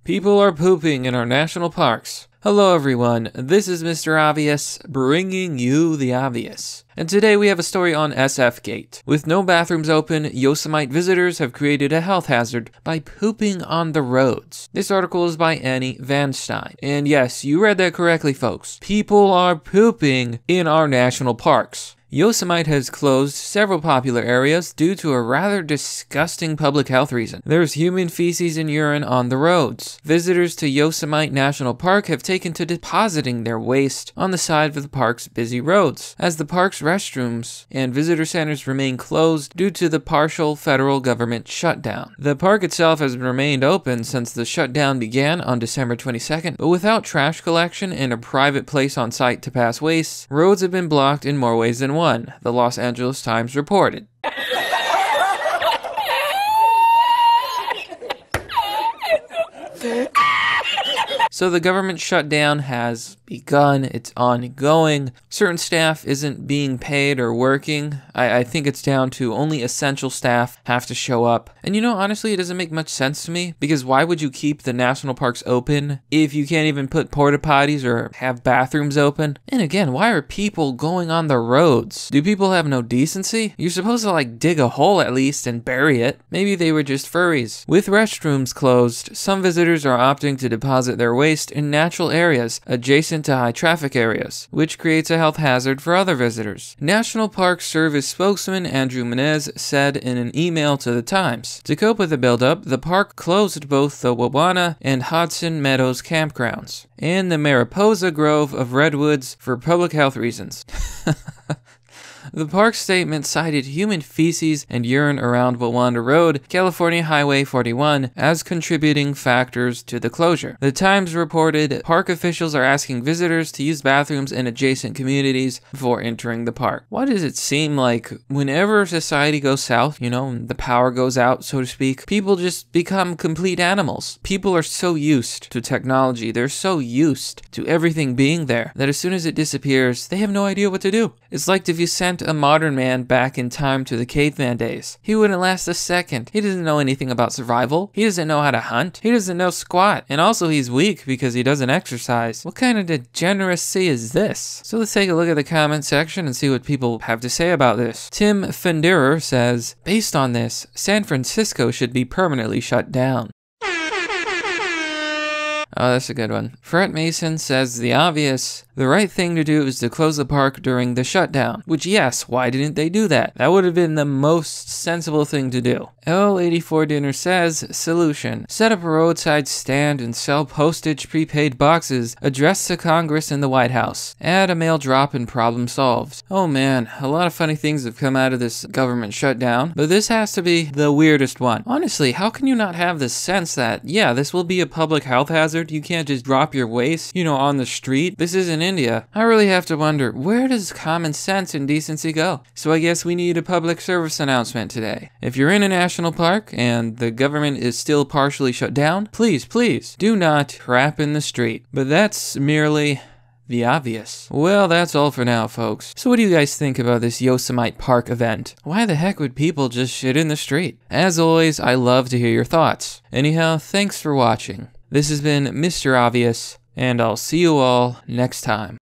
People are pooping in our national parks. Hello everyone, this is Mr. Obvious, bringing you the obvious. And today we have a story on SF Gate. With no bathrooms open, Yosemite visitors have created a health hazard by pooping on the roads. This article is by Annie Van Stein. And yes, you read that correctly, folks. People are pooping in our national parks. Yosemite has closed several popular areas due to a rather disgusting public health reason. There's human feces and urine on the roads. Visitors to Yosemite National Park have taken to depositing their waste on the side of the park's busy roads, as the park's restrooms and visitor centers remain closed due to the partial federal government shutdown. The park itself has remained open since the shutdown began on December 22nd, but without trash collection and a private place on site to pass waste, roads have been blocked in more ways than one, the Los Angeles Times reported. So the government shutdown has begun, it's ongoing. Certain staff isn't being paid or working. I think it's down to only essential staff have to show up. And you know, honestly, it doesn't make much sense to me, because why would you keep the national parks open if you can't even put porta potties or have bathrooms open? And again, why are people going on the roads? Do people have no decency? You're supposed to like dig a hole at least and bury it. Maybe they were just furries. With restrooms closed, some visitors are opting to deposit their waste in natural areas adjacent to high traffic areas, which creates a health hazard for other visitors. National Park Service spokesman Andrew Menez said in an email to the Times. To cope with the buildup, the park closed both the Wawana and Hudson Meadows campgrounds and the Mariposa Grove of Redwoods for public health reasons. The park's statement cited human feces and urine around Wawana Road, California Highway 41, as contributing factors to the closure. The Times reported park officials are asking visitors to use bathrooms in adjacent communities before entering the park. Why does it seem like whenever society goes south, you know, the power goes out, so to speak, people just become complete animals? People are so used to technology, they're so used to everything being there, that as soon as it disappears, they have no idea what to do. It's like if you sent a modern man back in time to the caveman days. He wouldn't last a second. He doesn't know anything about survival. He doesn't know how to hunt. He doesn't know squat. And also he's weak because he doesn't exercise. What kind of degeneracy is this? So let's take a look at the comment section and see what people have to say about this. Tim Fenderer says, based on this, San Francisco should be permanently shut down. Oh, that's a good one. Fred Mason says the obvious. The right thing to do is to close the park during the shutdown. Which, yes, why didn't they do that? That would have been the most sensible thing to do. L84 Dinner says, solution. Set up a roadside stand and sell postage prepaid boxes addressed to Congress and the White House. Add a mail drop and problem solved. Oh man, a lot of funny things have come out of this government shutdown, but this has to be the weirdest one. Honestly, how can you not have the sense that, yeah, this will be a public health hazard? You can't just drop your waste, you know, on the street. This isn't India. I really have to wonder, where does common sense and decency go? So I guess we need a public service announcement today. If you're in a national park and the government is still partially shut down, please do not crap in the street. But that's merely the obvious. Well, that's all for now, folks. So what do you guys think about this Yosemite Park event? Why the heck would people just shit in the street? As always, I love to hear your thoughts. Anyhow, thanks for watching. This has been Mr. Obvious, and I'll see you all next time.